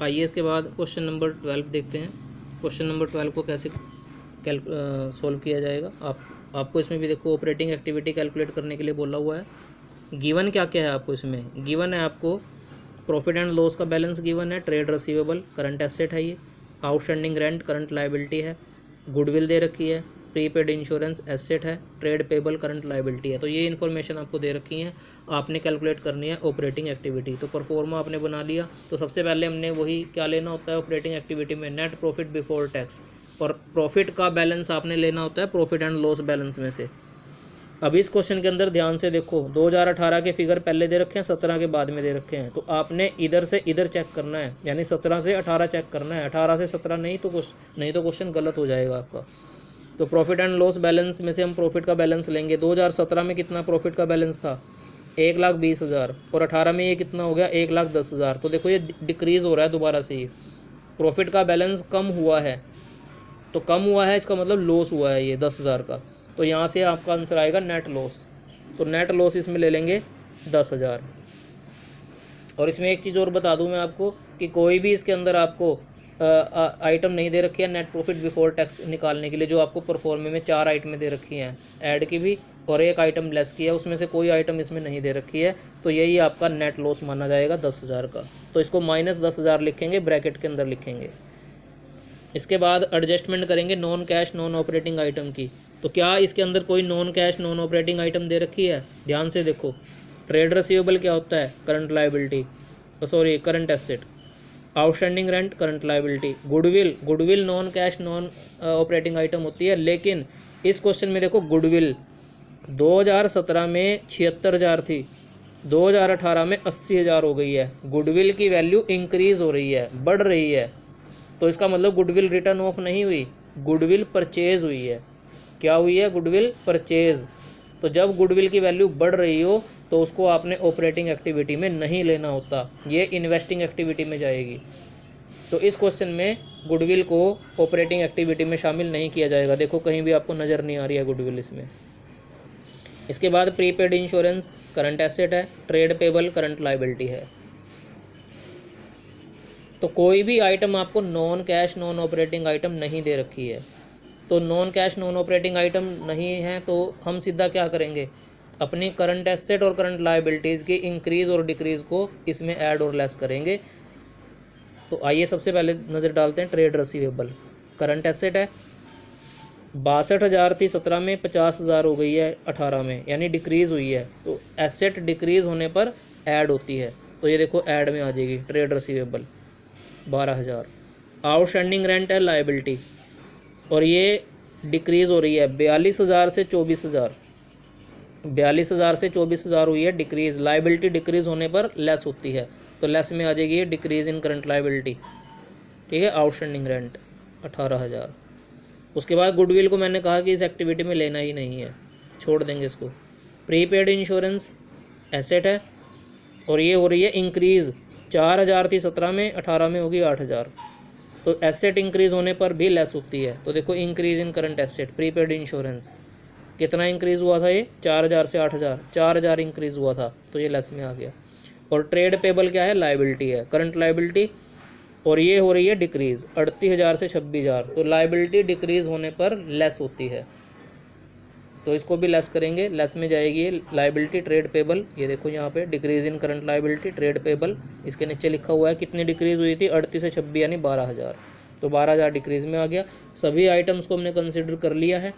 आइए इसके बाद क्वेश्चन नंबर 12 देखते हैं। क्वेश्चन नंबर 12 को कैसे सॉल्व किया जाएगा। आपको इसमें भी देखो ऑपरेटिंग एक्टिविटी कैलकुलेट करने के लिए बोला हुआ है। गिवन क्या क्या है आपको इसमें, गिवन है आपको प्रॉफिट एंड लॉस का बैलेंस गिवन है, ट्रेड रिसीवेबल करंट एसेट है, ये आउटस्टैंडिंग रेंट करंट लायबिलिटी है, गुडविल दे रखी है, प्रीपेड इंश्योरेंस एसेट है, ट्रेड पेबल करंट लायबिलिटी है। तो ये इन्फॉर्मेशन आपको दे रखी है, आपने कैलकुलेट करनी है ऑपरेटिंग एक्टिविटी। तो परफॉर्मा आपने बना लिया। तो सबसे पहले हमने वही क्या लेना होता है ऑपरेटिंग एक्टिविटी में, नेट प्रॉफिट बिफोर टैक्स, और प्रॉफिट का बैलेंस आपने लेना होता है प्रॉफिट एंड लॉस बैलेंस में से। अब इस क्वेश्चन के अंदर ध्यान से देखो, 2018 के फिगर पहले दे रखे हैं, 17 के बाद में दे रखे हैं। तो आपने इधर से इधर चेक करना है, यानी 17 से 18 चेक करना है, 18 से 17 नहीं तो क्वेश्चन गलत हो जाएगा आपका। तो प्रॉफिट एंड लॉस बैलेंस में से हम प्रॉफिट का बैलेंस लेंगे। 2017 में कितना प्रॉफिट का बैलेंस था, 1,20,000, और 18 में ये कितना हो गया, 1,10,000। तो देखो ये डिक्रीज़ हो रहा है दोबारा से, ये प्रॉफिट का बैलेंस कम हुआ है। तो कम हुआ है इसका मतलब लॉस हुआ है ये 10,000 का। तो यहाँ से आपका आंसर आएगा नेट लॉस। तो नेट लॉस इसमें ले लेंगे 10,000। और इसमें एक चीज़ और बता दूं मैं आपको कि कोई भी इसके अंदर आपको आइटम नहीं दे रखी है नेट प्रॉफिट बिफोर टैक्स निकालने के लिए। जो आपको परफॉर्मे में 4 आइटमें दे रखी हैं, ऐड की भी और एक आइटम लेस की है, उसमें से कोई आइटम इसमें नहीं दे रखी है। तो यही आपका नेट लॉस माना जाएगा 10,000 का। तो इसको -10,000 लिखेंगे, ब्रैकेट के अंदर लिखेंगे। इसके बाद एडजस्टमेंट करेंगे non cash non operating item की। तो क्या इसके अंदर कोई non cash non operating item दे रखी है, ध्यान से देखो। ट्रेड रिसीवेबल क्या होता है, current liability, sorry current asset. Outstanding rent current liability. Goodwill non cash non operating item होती है, लेकिन इस क्वेश्चन में देखो गुडविल 2017 में 76,000 थी, 2018 में 80,000 हो गई है। गुडविल की वैल्यू इंक्रीज हो रही है, बढ़ रही है। तो इसका मतलब गुडविल रिटर्न ऑफ नहीं हुई, गुडविल परचेज हुई है। क्या हुई है, गुडविल परचेज। तो जब गुडविल की वैल्यू बढ़ रही हो तो उसको आपने ऑपरेटिंग एक्टिविटी में नहीं लेना होता, ये इन्वेस्टिंग एक्टिविटी में जाएगी। तो इस क्वेश्चन में गुडविल को ऑपरेटिंग एक्टिविटी में शामिल नहीं किया जाएगा। देखो कहीं भी आपको नज़र नहीं आ रही है गुडविल इसमें। इसके बाद प्रीपेड इंश्योरेंस करंट एसेट है, ट्रेड पेबल करंट लायबिलिटी है। तो कोई भी आइटम आपको non cash non operating item नहीं दे रखी है। तो non cash non operating item नहीं है तो हम सीधा क्या करेंगे, अपनी करंट एसेट और करंट लायबिलिटीज़ की इंक्रीज़ और डिक्रीज़ को इसमें ऐड और लेस करेंगे। तो आइए सबसे पहले नज़र डालते हैं ट्रेड रिसीवेबल। करंट एसेट है 62,000 थी 17 में, 50,000 हो गई है 18 में, यानी डिक्रीज़ हुई है। तो एसेट डिक्रीज़ होने पर ऐड होती है, तो ये देखो ऐड में आ जाएगी ट्रेड रिसीवेबल 12,000। आउटस्टैंडिंग रेंट है लायबिलिटी, और ये डिक्रीज़ हो रही है 42,000 से 24,000, 42,000 से 24,000 हुई है डिक्रीज़। लायबिलिटी डिक्रीज़ होने पर लेस होती है, तो लेस में आ जाएगी ये डिक्रीज़ इन करंट लायबिलिटी। ठीक है, आउटस्टैंडिंग रेंट 18,000। उसके बाद गुडविल को मैंने कहा कि इस एक्टिविटी में लेना ही नहीं है, छोड़ देंगे इसको। प्रीपेड इंश्योरेंस एसेट है, और ये हो रही है इंक्रीज़, 4,000 थी 17 में, 18 में होगी 8,000। तो एसेट इंक्रीज़ होने पर भी लेस होती है। तो देखो increase in current asset prepaid insurance कितना इंक्रीज़ हुआ था, ये 4,000 से 8,000, 4,000 इंक्रीज़ हुआ था, तो ये लेस में आ गया। और ट्रेड पेबल क्या है, लायबिलिटी है, करंट लायबिलिटी, और ये हो रही है डिक्रीज़ 38,000 से 26,000। तो लायबिलिटी डिक्रीज़ होने पर लेस होती है, तो इसको भी लेस करेंगे, लेस में जाएगी लायबिलिटी ट्रेड पेबल। ये देखो यहाँ पे डिक्रीज़ इन करंट लायबिलिटी ट्रेड पेबल, इसके नीचे लिखा हुआ है कितनी डिक्रीज़ हुई थी, 38 से 26 यानी 12,000। तो 12,000 डिक्रीज़ में आ गया। सभी आइटम्स को हमने कंसिडर कर लिया है।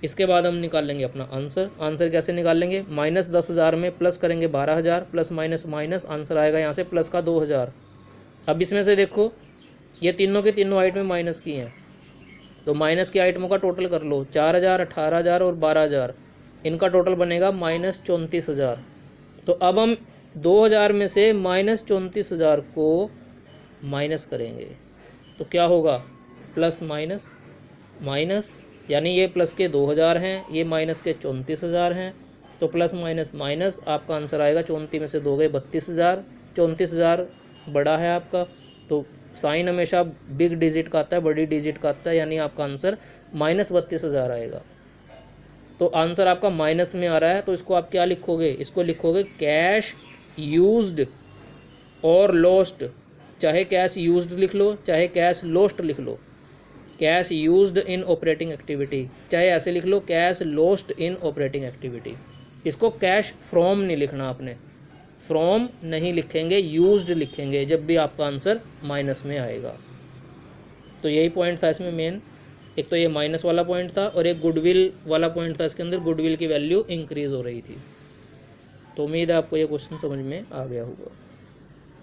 इसके बाद हम निकालेंगे अपना आंसर। आंसर कैसे निकालेंगे, -10,000 में प्लस करेंगे 12,000, प्लस माइनस माइनस, आंसर आएगा यहाँ से प्लस का 2,000। अब इसमें से देखो ये तीनों के तीनों आइटमें माइनस की हैं, तो माइनस की आइटमों का टोटल कर लो, 4,000, 18,000 और 12,000, इनका टोटल बनेगा -34,000। तो अब हम 2,000 में से -34,000 को माइनस करेंगे, तो क्या होगा, प्लस माइनस माइनस, यानी ये प्लस के 2,000 हैं, ये माइनस के 34,000 हैं। तो प्लस माइनस माइनस, आपका आंसर आएगा 34 में से 2 गए 32,000, 34,000 बड़ा है आपका। तो साइन हमेशा बिग डिजिट का आता है, बड़ी डिजिट का आता है, यानी आपका आंसर -32,000 आएगा। तो आंसर आपका माइनस में आ रहा है, तो इसको आप क्या लिखोगे, इसको लिखोगे कैश यूज्ड और लॉस्ट, चाहे कैश यूज्ड लिख लो, चाहे कैश लॉस्ट लिख लो, cash used in operating activity, चाहे ऐसे लिख लो cash lost in operating activity. इसको कैश फ्रॉम नहीं लिखना आपने, फ्रॉम नहीं लिखेंगे, यूज्ड लिखेंगे जब भी आपका आंसर माइनस में आएगा। तो यही पॉइंट था इसमें मेन, एक तो ये माइनस वाला पॉइंट था और एक गुडविल वाला पॉइंट था, इसके अंदर गुडविल की वैल्यू इंक्रीज़ हो रही थी। तो उम्मीद है आपको ये क्वेश्चन समझ में आ गया होगा।